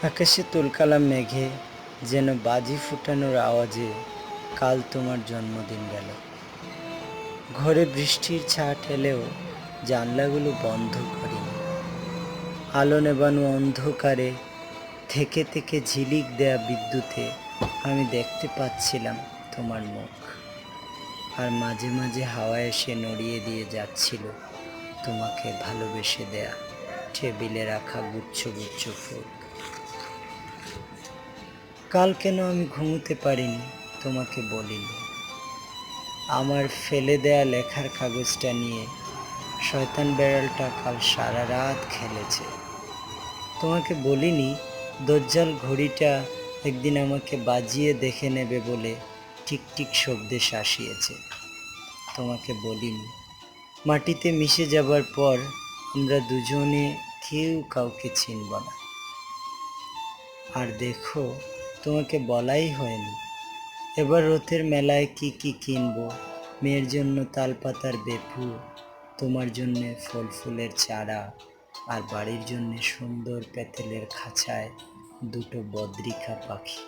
আকাশে তুলকালাম মেঘে, যেন বাজি ফুটানোর আওয়াজে কাল তোমার জন্মদিন গেল। ঘরে বৃষ্টির ছাট এলেও জানলাগুলো বন্ধ করিনি। আলো নেবানো অন্ধকারে থেকে থেকে ঝিলিক দেয়া বিদ্যুতে আমি দেখতে পাচ্ছিলাম তোমার মুখ। আর মাঝে মাঝে হাওয়া এসে নড়িয়ে দিয়ে যাচ্ছিল তোমাকে ভালোবেসে দেয়া টেবিলে রাখা গুচ্ছ গুচ্ছ ফুল। কাল কেন আমি ঘুমোতে পারিনি তোমাকে বলিনি। আমার ফেলে দেয়া লেখার কাগজটা নিয়ে শয়তান বেড়ালটা কাল সারা রাত খেলেছে। তোমাকে বলিনি দজ্জাল ঘড়িটা একদিন আমাকে বাজিয়ে দেখে নেবে বলে টিকটিক শব্দে শাসিয়েছে। তোমাকে বলিনি মাটিতে মিশে যাবার পর আমরা দুজনে কেউ কাউকে চিনব না। আর দেখো, তোমাকে বলাই হয়নি এবার রথের মেলায় কি কি কিনবো। মেয়ের জন্য তালপাতার বেপু, তোমার জন্যে ফল ফুলের চারা, আর বাড়ির জন্যে সুন্দর পেতলের খাঁচায় দুটো বদ্রিকা পাখি।